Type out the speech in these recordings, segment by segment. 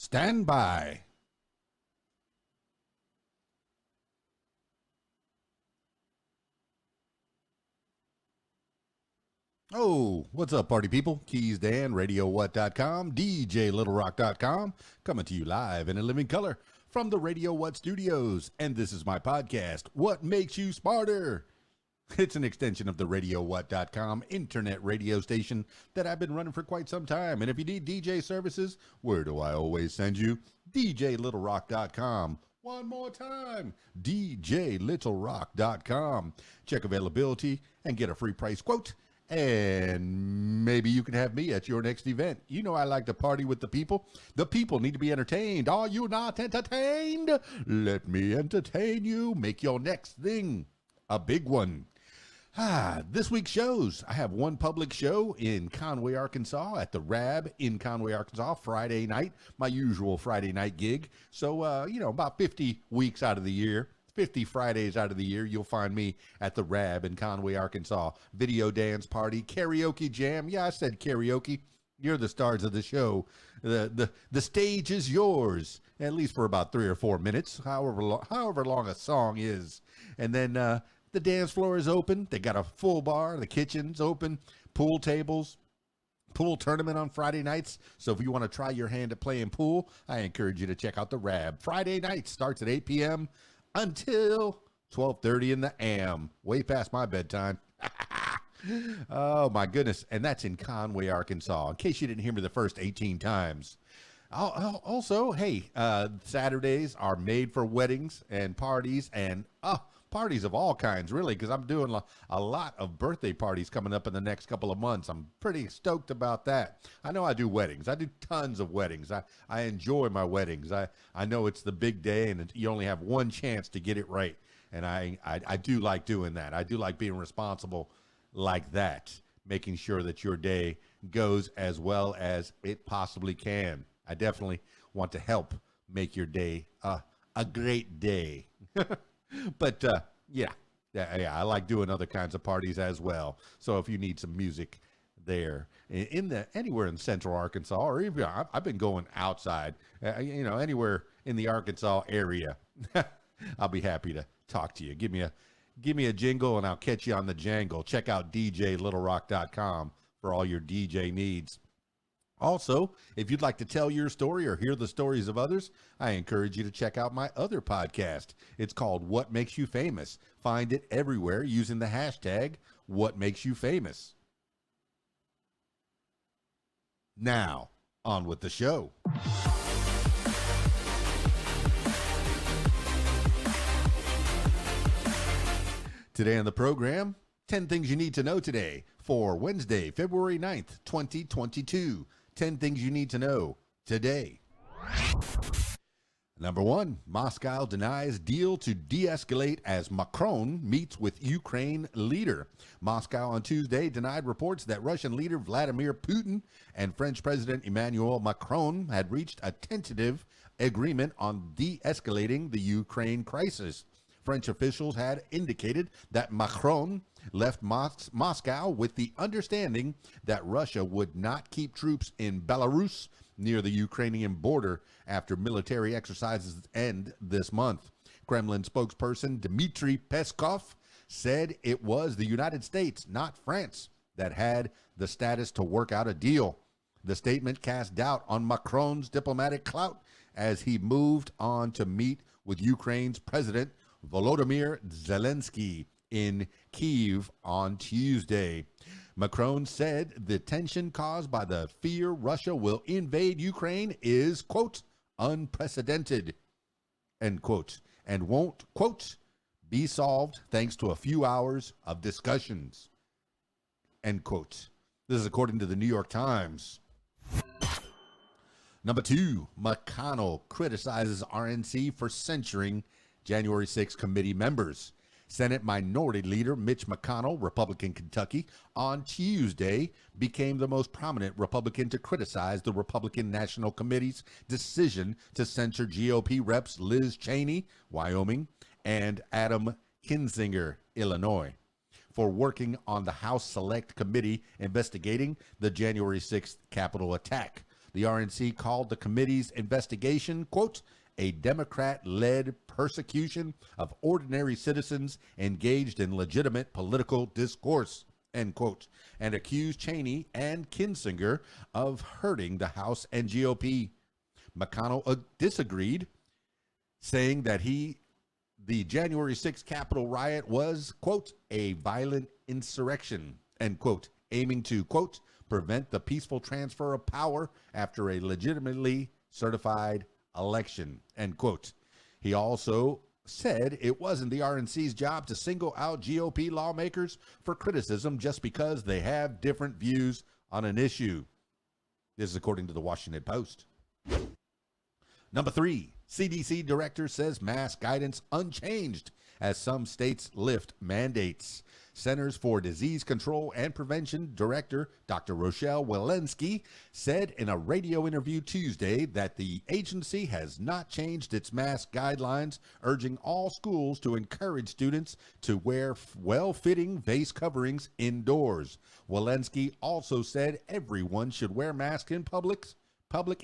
Stand by. Oh, what's up, party people? KeysDAN, RadioWhat.com, DJLittleRock.com, coming to you live in a living color from the Radio What studios. And this is my podcast, What Makes You Smarter? It's an extension of the RadioWhat.com internet radio station that I've been running for quite some time. And if you need DJ services, where do I always send you? DJLittleRock.com. One more time, DJLittleRock.com. Check availability and get a free price quote. And maybe you can have me at your next event. You know I like to party with the people. The people need to be entertained. Are you not entertained? Let me entertain you. Make your next thing a big one. This week's shows. I have one public show in Conway, Arkansas at the RAB in Conway, Arkansas, Friday night, my usual Friday night gig. So, about 50 weeks out of the year, 50 Fridays out of the year, you'll find me at the RAB in Conway, Arkansas. Video dance party, karaoke jam. Yeah, I said karaoke. You're the stars of the show. The stage is yours, at least for about 3 or 4 minutes, however long a song is. And then the dance floor is open. They got a full bar. The kitchen's open. Pool tables. Pool tournament on Friday nights. So if you want to try your hand at playing pool, I encourage you to check out the RAB. Friday night starts at 8 p.m. until 12:30 in the a.m. Way past my bedtime. Oh, my goodness. And that's in Conway, Arkansas, in case you didn't hear me the first 18 times. Also, hey, Saturdays are made for weddings and parties and parties of all kinds, really, because I'm doing a lot of birthday parties coming up in the next couple of months. I'm pretty stoked about that. I know I do weddings. I do tons of weddings. I enjoy my weddings. I know it's the big day and you only have one chance to get it right. And I do like doing that. I do like being responsible like that, making sure that your day goes as well as it possibly can. I definitely want to help make your day a great day. But yeah, I like doing other kinds of parties as well. So if you need some music there anywhere in Central Arkansas, or even I've been going outside, anywhere in the Arkansas area, I'll be happy to talk to you. Give me a jingle and I'll catch you on the jangle. Check out DJLittleRock.com for all your DJ needs. Also, if you'd like to tell your story or hear the stories of others, I encourage you to check out my other podcast. It's called What Makes You Famous. Find it everywhere using the hashtag What Makes You Famous. Now, on with the show. Today on the program, 10 things you need to know today for Wednesday, February 9th, 2022. 10 things you need to know today. Number 1, Moscow denies deal to de-escalate as Macron meets with Ukraine leader. Moscow on Tuesday denied reports that Russian leader Vladimir Putin and French President Emmanuel Macron had reached a tentative agreement on de-escalating the Ukraine crisis. French officials had indicated that Macron left Moscow with the understanding that Russia would not keep troops in Belarus near the Ukrainian border after military exercises end this month. Kremlin spokesperson Dmitry Peskov said it was the United States, not France, that had the status to work out a deal. The statement cast doubt on Macron's diplomatic clout as he moved on to meet with Ukraine's president Volodymyr Zelensky in Kyiv on Tuesday. Macron said the tension caused by the fear Russia will invade Ukraine is, quote, unprecedented, end quote, and won't, quote, be solved thanks to a few hours of discussions, end quote. This is according to the New York Times. Number 2, McConnell criticizes RNC for censuring January 6 committee members. Senate Minority Leader Mitch McConnell, Republican Kentucky, on Tuesday became the most prominent Republican to criticize the Republican National Committee's decision to censure GOP reps Liz Cheney, Wyoming, and Adam Kinzinger, Illinois, for working on the House Select Committee investigating the January 6th Capitol attack. The RNC called the committee's investigation, quote, a Democrat-led persecution of ordinary citizens engaged in legitimate political discourse, end quote, and accused Cheney and Kinzinger of hurting the House and GOP. McConnell disagreed, saying that the January 6th Capitol riot was, quote, a violent insurrection, end quote, aiming to, quote, prevent the peaceful transfer of power after a legitimately certified election, end quote. He also said it wasn't the RNC's job to single out GOP lawmakers for criticism just because they have different views on an issue. This is according to the Washington Post. Number 3, CDC director says mask guidance unchanged as some states lift mandates. Centers for Disease Control and Prevention Director Dr. Rochelle Walensky said in a radio interview Tuesday that the agency has not changed its mask guidelines, urging all schools to encourage students to wear well-fitting face coverings indoors. Walensky also said everyone should wear masks in public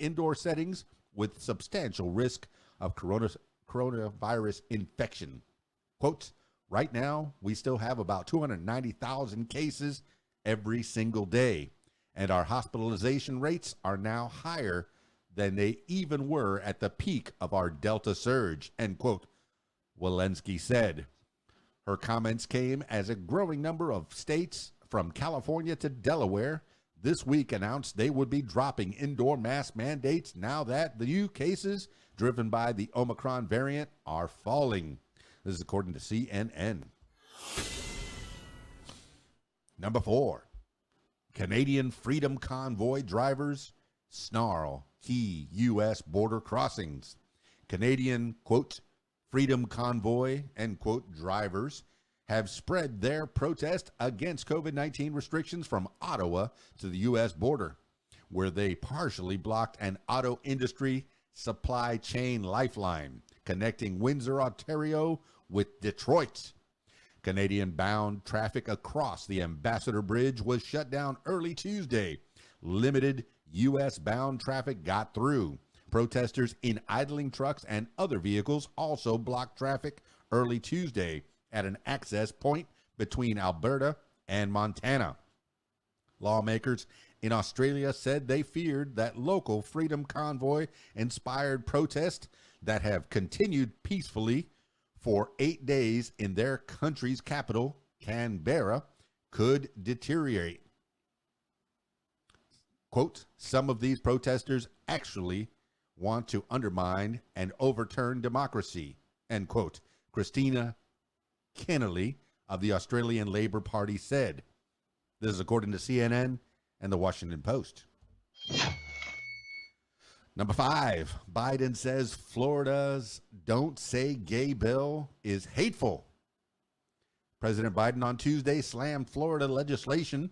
indoor settings with substantial risk of coronavirus infection. Quote, right now, we still have about 290,000 cases every single day, and our hospitalization rates are now higher than they even were at the peak of our Delta surge, end quote, Walensky said. Her comments came as a growing number of states, from California to Delaware, this week announced they would be dropping indoor mask mandates now that the new cases driven by the Omicron variant are falling. This is according to CNN. Number 4, Canadian Freedom Convoy drivers snarl key U.S. border crossings. Canadian, quote, Freedom Convoy, end quote, drivers have spread their protest against COVID-19 restrictions from Ottawa to the U.S. border, where they partially blocked an auto industry supply chain lifeline connecting Windsor, Ontario with Detroit. Canadian-bound traffic across the Ambassador Bridge was shut down early Tuesday. Limited U.S.-bound traffic got through. Protesters in idling trucks and other vehicles also blocked traffic early Tuesday at an access point between Alberta and Montana. Lawmakers in Australia said they feared that local Freedom Convoy-inspired protests that have continued peacefully for 8 days in their country's capital, Canberra, could deteriorate. Quote, some of these protesters actually want to undermine and overturn democracy, end quote, Christina Kennelly of the Australian Labor Party said. This is according to CNN and the Washington Post. Number 5, Biden says Florida's Don't Say Gay bill is hateful. President Biden on Tuesday slammed Florida legislation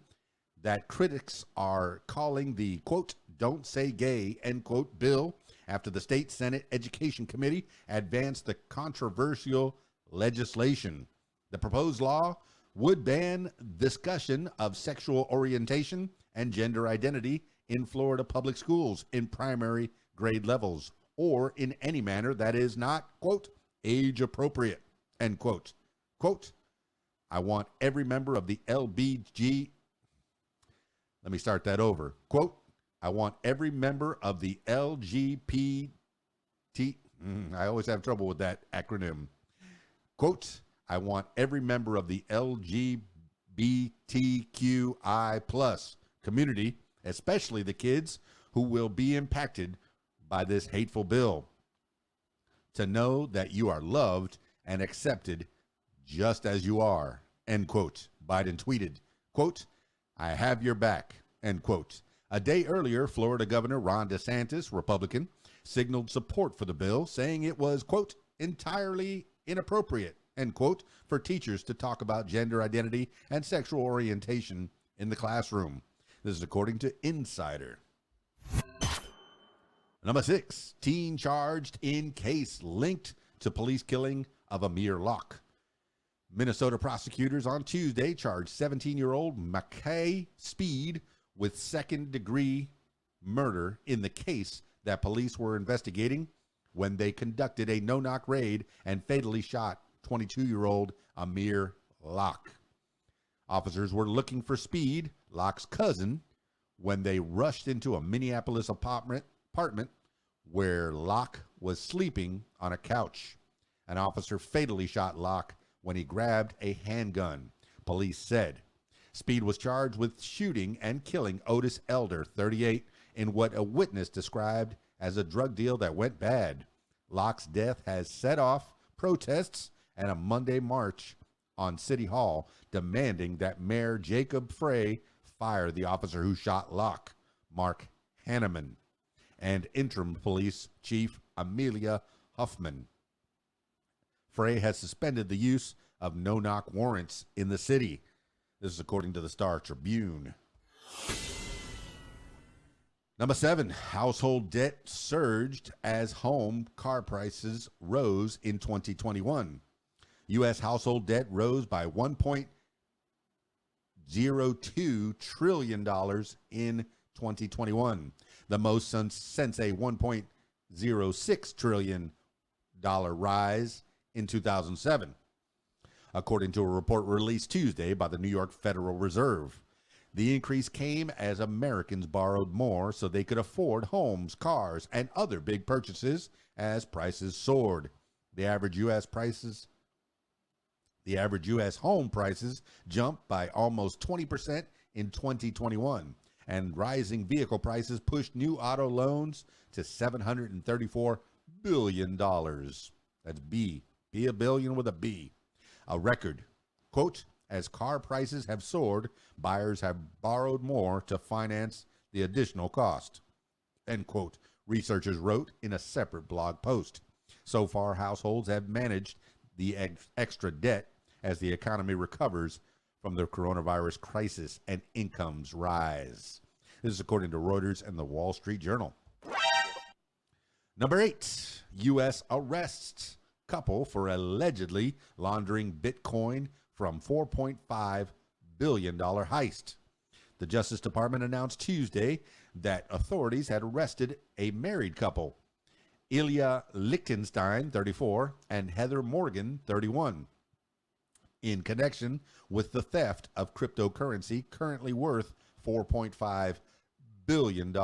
that critics are calling the, quote, Don't Say Gay, end quote, bill after the state Senate Education Committee advanced the controversial legislation. The proposed law would ban discussion of sexual orientation and gender identity in Florida public schools in primary grade levels or in any manner that is not, quote, age appropriate, end quote. Quote, I want every member of the LBG. Let me start that over. Quote, I want every member of the LGBT. I always have trouble with that acronym. Quote, I want every member of the LGBTQI plus community, especially the kids who will be impacted by this hateful bill, to know that you are loved and accepted just as you are, end quote. Biden tweeted, quote, I have your back, end quote. A day earlier, Florida Governor Ron DeSantis, Republican, signaled support for the bill, saying it was, quote, entirely inappropriate, end quote, for teachers to talk about gender identity and sexual orientation in the classroom. This is according to Insider. Number 6, teen charged in case linked to police killing of Amir Locke. Minnesota prosecutors on Tuesday charged 17-year-old McKay Speed with second-degree murder in the case that police were investigating when they conducted a no-knock raid and fatally shot 22-year-old Amir Locke. Officers were looking for Speed, Locke's cousin, when they rushed into a Minneapolis apartment where Locke was sleeping on a couch. An officer fatally shot Locke when he grabbed a handgun, police said. Speed was charged with shooting and killing Otis Elder, 38, in what a witness described as a drug deal that went bad. Locke's death has set off protests and a Monday march on City Hall demanding that Mayor Jacob Frey fire the officer who shot Locke, Mark Hanneman, and interim police chief Amelia Huffman. Frey has suspended the use of no-knock warrants in the city. This is according to the Star Tribune. Number 7, household debt surged as home car prices rose in 2021. U.S. household debt rose by $1.02 trillion in 2021, the most since a $1.06 trillion rise in 2007, according to a report released Tuesday by the New York Federal Reserve. The increase came as Americans borrowed more so they could afford homes, cars, and other big purchases as prices soared. The average U.S. home prices jumped by almost 20% in 2021, and rising vehicle prices pushed new auto loans to $734 billion. That's B. Be a billion with a B. A record. Quote, as car prices have soared, buyers have borrowed more to finance the additional cost. End quote. Researchers wrote in a separate blog post. So far, households have managed the extra debt as the economy recovers from the coronavirus crisis and incomes rise. This is according to Reuters and the Wall Street Journal. Number 8, U.S. arrests couple for allegedly laundering Bitcoin from $4.5 billion heist. The Justice Department announced Tuesday that authorities had arrested a married couple, Ilya Lichtenstein, 34, and Heather Morgan, 31, in connection with the theft of cryptocurrency currently worth $4.5 billion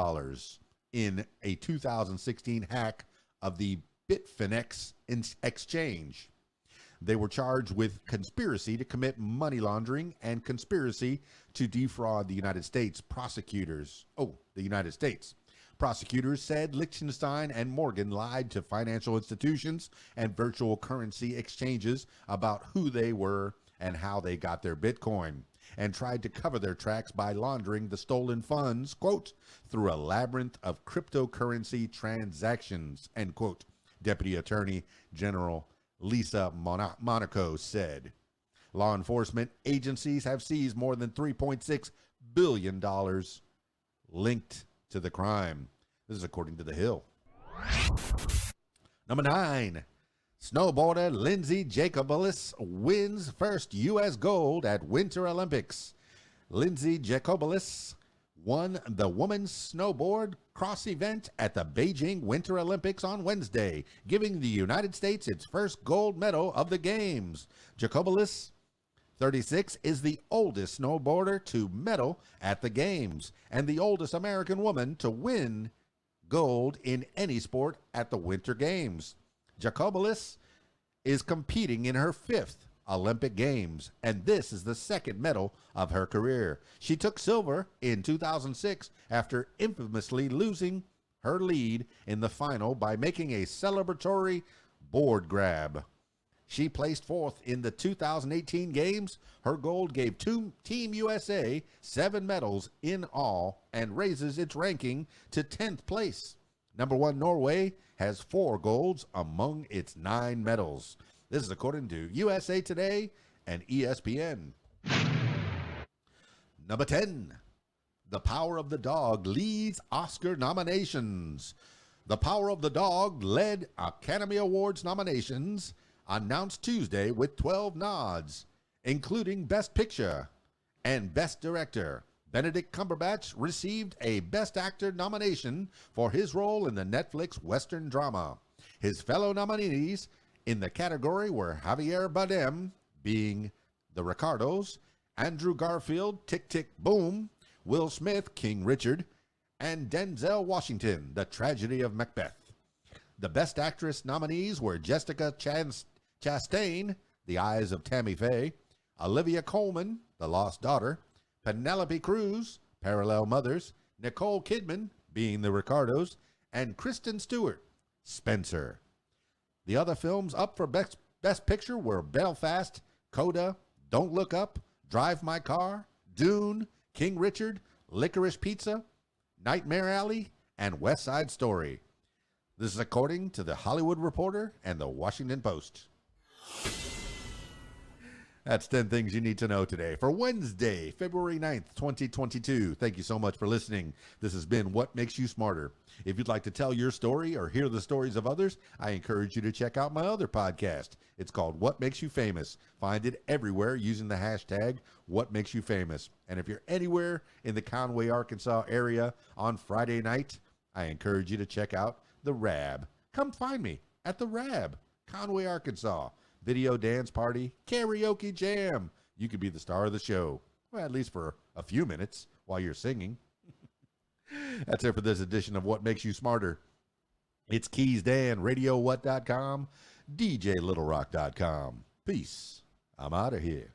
in a 2016 hack of the Bitfinex exchange. They were charged with conspiracy to commit money laundering and conspiracy to defraud the United States. Prosecutors said Liechtenstein and Morgan lied to financial institutions and virtual currency exchanges about who they were and how they got their Bitcoin, and tried to cover their tracks by laundering the stolen funds, quote, through a labyrinth of cryptocurrency transactions, end quote, Deputy Attorney General Lisa Monaco said. Law enforcement agencies have seized more than $3.6 billion linked to the crime. This is according to The Hill. Number 9, snowboarder Lindsey Jacobellis wins first U.S. gold at Winter Olympics. Lindsey Jacobellis won the women's snowboard cross event at the Beijing Winter Olympics on Wednesday, giving the United States its first gold medal of the Games. Jacobellis, 36, is the oldest snowboarder to medal at the Games and the oldest American woman to win gold in any sport at the Winter Games. Jacobellis is competing in her 5th Olympic Games, and this is the second medal of her career. She took silver in 2006 after infamously losing her lead in the final by making a celebratory board grab. She placed 4th in the 2018 Games. Her gold gave Team USA 7 medals in all and raises its ranking to 10th place. Number 1 Norway has 4 golds among its 9 medals. This is according to USA Today and ESPN. Number 10, The Power of the Dog leads Oscar nominations. The Power of the Dog led Academy Awards nominations, announced Tuesday with 12 nods, including Best Picture and Best Director. Benedict Cumberbatch received a Best Actor nomination for his role in the Netflix Western drama. His fellow nominees in the category were Javier Bardem, being the Ricardos, Andrew Garfield, Tick, Tick, Boom, Will Smith, King Richard, and Denzel Washington, The Tragedy of Macbeth. The Best Actress nominees were Jessica Chastain, The Eyes of Tammy Faye, Olivia Colman, The Lost Daughter, Penelope Cruz, Parallel Mothers, Nicole Kidman, being the Ricardos, and Kristen Stewart, Spencer. The other films up for Best Picture were Belfast, Coda, Don't Look Up, Drive My Car, Dune, King Richard, Licorice Pizza, Nightmare Alley, and West Side Story. This is according to The Hollywood Reporter and The Washington Post. That's 10 things you need to know today for Wednesday, February 9th, 2022. Thank you so much for listening. This has been What Makes You Smarter. If you'd like to tell your story or hear the stories of others, I encourage you to check out my other podcast. It's called What Makes You Famous. Find it everywhere using the hashtag What Makes You Famous. And if you're anywhere in the Conway, Arkansas area on Friday night, I encourage you to check out the Rab. Come find me at the Rab, Conway, Arkansas. Video dance party, karaoke jam. You could be the star of the show. Well, at least for a few minutes while you're singing. That's it for this edition of What Makes You Smarter. It's KeysDAN, RadioWhat.com, DJLittleRock.com. Peace. I'm out of here.